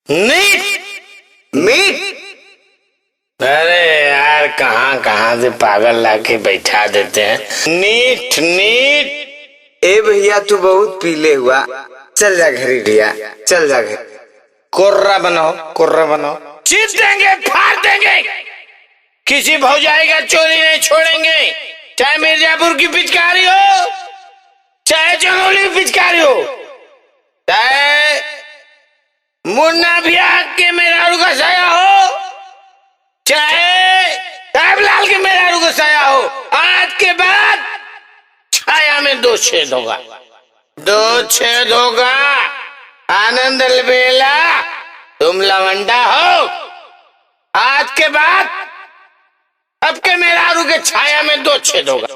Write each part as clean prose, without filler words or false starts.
NEET meat. अरे यार कहाँ कहाँ से पागल लाके बैठा देते हैं। NEET NEET. ए भैया तू बहुत पीले हुआ, चल जा घरे भैया, चल जा घर। कोर्रा बनाओ, कोर्रा बनाओ, चीर देंगे, फाड़ देंगे, किसी भौजाई का चोरी नहीं छोड़ेंगे, चाहे मिर्जापुर की पिचकारी हो, चाहे चंदौली की पिचकारी हो, चाहे मुन्ना भैया के मेहरारू का साया हो, चाहे साहबलाल के मेहरारू का साया हो, आज के बाद छाया में 2 छेद होगा, 2 छेद होगा। आनंद अलबेला तुम लवंडा हो, आज के बाद अब के मेहरारू के छाया में 2 छेद होगा।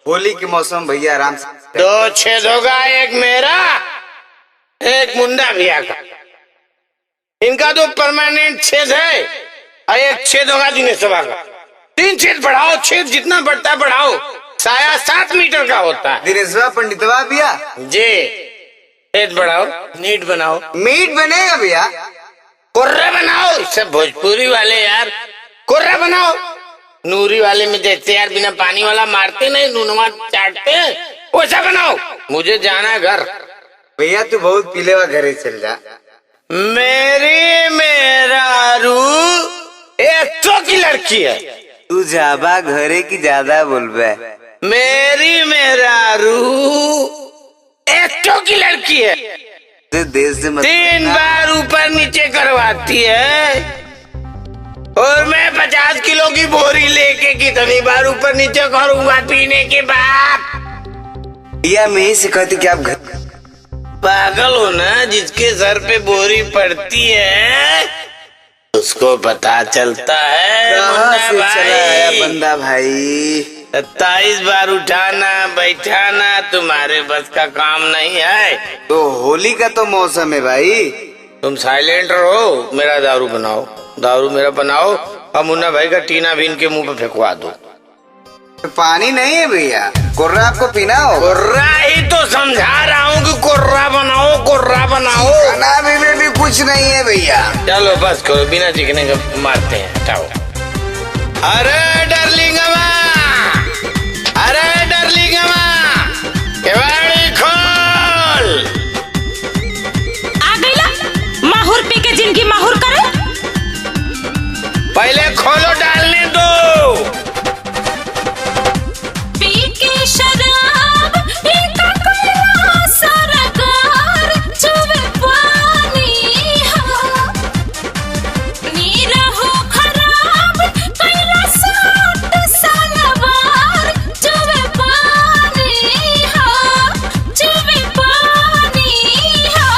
होली के मौसम भैया आराम से 2 छेद होगा, एक मेरा एक मुन्ना भैया का। इनका तो परमानेंट छेद है और एक छेद होगा दिनेश सभा का। 3 छेद बढ़ाओ, छेद जितना बढ़ता बढ़ाओ। साया 7 मीटर का होता है। दिनेशवा पंडितवा भैया जी, छेद बढ़ाओ, नीट बनाओ। मीट बनेगा भैया, कोर्रा बनाओ। सब भोजपुरी वाले यार कोर्रा बनाओ। नूरी वाले में देखते यार बिना पानी वाला मारते नहीं, नूनवा चाटते, वैसा बनाओ। मुझे जाना है घर। भैया तू बहुत पीले हुआ, घरे चल जा। मेरी मेहरारू 100 की लड़की है। तू जाबा घरे की ज्यादा बोलबे। मेरी मेहरारू 100 की लड़की है। देश से 3 बार ऊपर नीचे करवाती है और मैं 50 किलो की बोरी लेके कितनी बार ऊपर नीचे करूंगा पीने के बाद। भैया मैं ही सिखाती कि आप घर पागल हो ना, जिसके सर पे बोरी पड़ती है उसको पता चलता है। कहाँ से मुन्ना चला आया भाई, बंदा भाई। 27 बार उठाना बैठाना तुम्हारे बस का काम नहीं है। तो होली का तो मौसम है भाई। तुम साइलेंट रहो, मेरा दारू बनाओ, दारू मेरा बनाओ और मुन्ना भाई का टीना भी इनके मुंह पे फेंकवा दो। पानी नहीं है भैया, कोर्रा आपको पीना हो। कोर्रा ही तो समझा रहा हूँ कि कोर्रा बनाओ, कोर्रा बनाओ। खाना में भी कुछ नहीं है भैया। चलो बस करो, बिना चिकने का मारते हैं, हटाओ। अरे डार्लिंग अरे डार्लिंग केवाड़ी खोल। आ गईला माहौर पी के जिनकी माहौर करे। पहले खोलो, डालने दो। पी के शराब इनका कोई सरकार चुवे पानी हो। नीरा हो खराब कैला सूट सलवार चुवे पानी हो, चुवे पानी हो।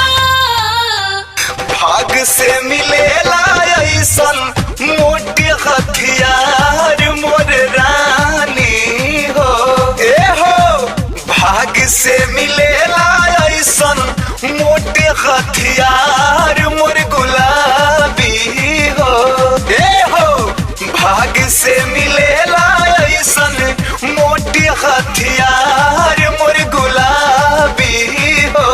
भाग से मिलेला ऐसन मोटे हथियार मोर रानी हो। ए हो भाग से मिलेला ऐसन मोटे हथियार मोर गुलाबी हो। ए हो भाग से मिलेला ऐसन मोटे हथियार मोर गुलाबी हो।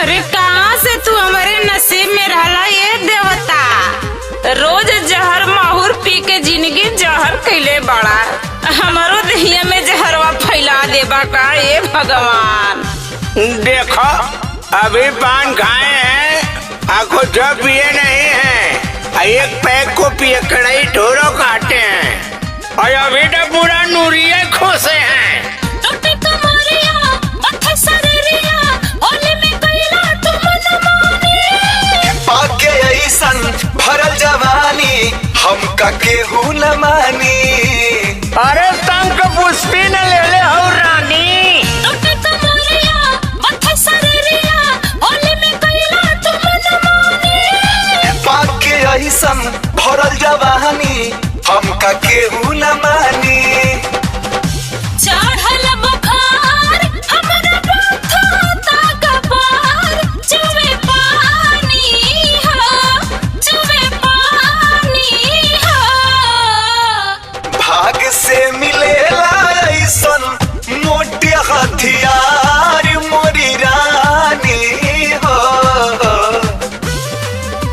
अरे कहाँ से तू हमारे नसीब में रहला ये देवता। रोज जहर माहौर पी के जिंदगी जहर कैले बड़ा। हमारो दहिया में जहरवा फैला देबा का ये भगवान। देखो अभी पान खाए हैं, आंखों जो पिए नहीं है, एक पैक को पिए कड़ाई ढोरो काटे हैं और अभी तो पूरा नूरिये खोसे हैं। टूटी कमरिया, मथे सरेरिया, होली में कैला तू मनमानी। पाके ऐसन भरल जवानी हमका केहू न मानी। अरे तंग पुष्पी न ले ले हो रानी। टूटी कमरिया, मथे सरेरिया, होली में कैला तू मनमानी। पाके ऐसन भरल जवानी हमका केहू न मानी। चढ़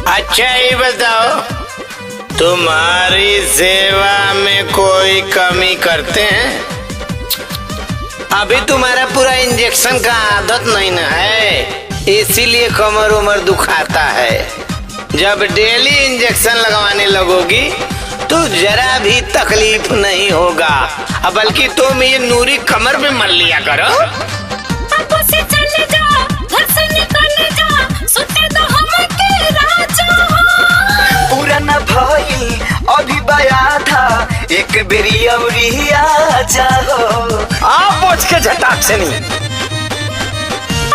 अच्छा ये बताओ, तुम्हारी सेवा में कोई कमी करते हैं? अभी तुम्हारा पूरा इंजेक्शन का आदत नहीं ना है, इसीलिए कमर उमर दुखाता है। जब डेली इंजेक्शन लगवाने लगोगी तो जरा भी तकलीफ नहीं होगा, बल्कि तुम ये नूरी कमर में मल लिया करो। अब से चले जा, घर से निकल जा, सुते दो हमके राजा। पूरा न भइल अभी बया था, एक बेरी अवरी आ जाओ। आप पहुंच के झटाक से नहीं।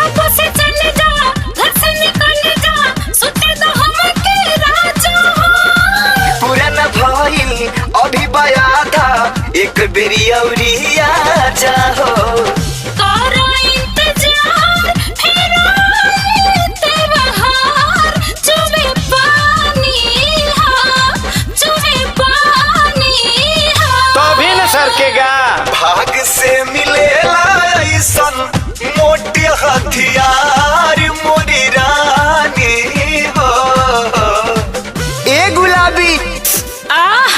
अब से चले जा, घर से निकल जा, सुते दो हमके राजा। पूरा न भइल अभी बया था, एक बेरी अवरी आ जाओ। करो इंतजार, फिर आते बहार, चुमे पानी हा, चुमे पानी हा। तो भी न सरकेगा। भाग से मिलेला ऐसन मोटे हथियार मोरी रानी हो। ए गुलाबी आह,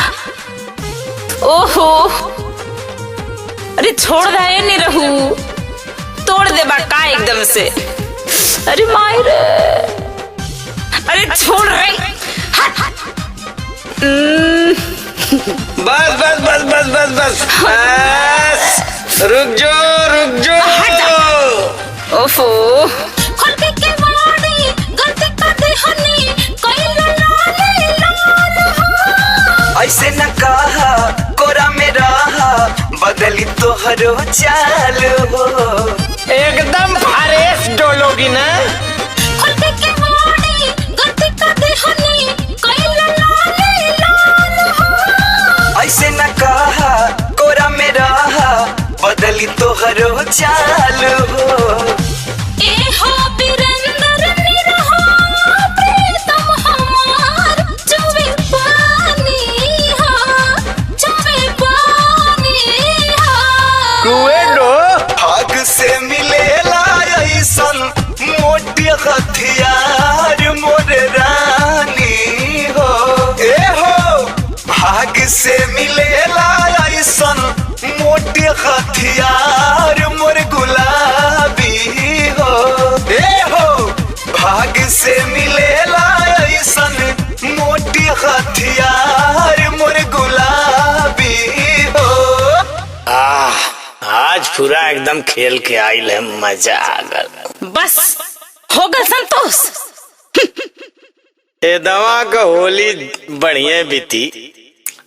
ओहो, अरे छोड़ रहे नहीं रहू, तोड़ दे का एकदम से। अरे मायरे, अरे छोड़ रहे। बस बस बस बस बस बस बस, रुक जो। ओफो, खोल के केवाड़ी, गलती कर दी हनी, कोई लाले लाल हो। ऐसे न कहा कोरा में रहा, बदली तोहरो चाल हो। एकदम फ्रेश डोलोगी ना। खोल के केवाड़ी, गलती कर दी हनी, कोई लाले लाल हो। ऐसे न कहा कोरा में रहा, बदली तोहरो चाल हो। ए हो बिरंदर निरहो, प्रीतम हमार, चुमे पानी हा, चुमे पानी हा। कुएडो भाग से मिलेला ऐसन मोटे हथियार मोर रानी हो। ए हो, भाग से मिलेला ऐसन मोटे हथियार मोर गुलाबी हो। ए हो, भाग से मिलेला ऐसन मोटे हथियार मोर गुलाबी हो। आज पूरा एकदम खेल के आइल है, मजा आ गल। बस हो गल संतोष। ये दवा का होली बढ़िया बीती,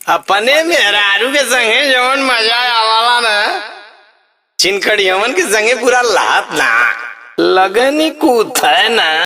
अपने मेहरारू के संगे जवन मजा आवाला ना, चिनकड़ी हमन के संगे पूरा लात ना लगनी कूद है ना।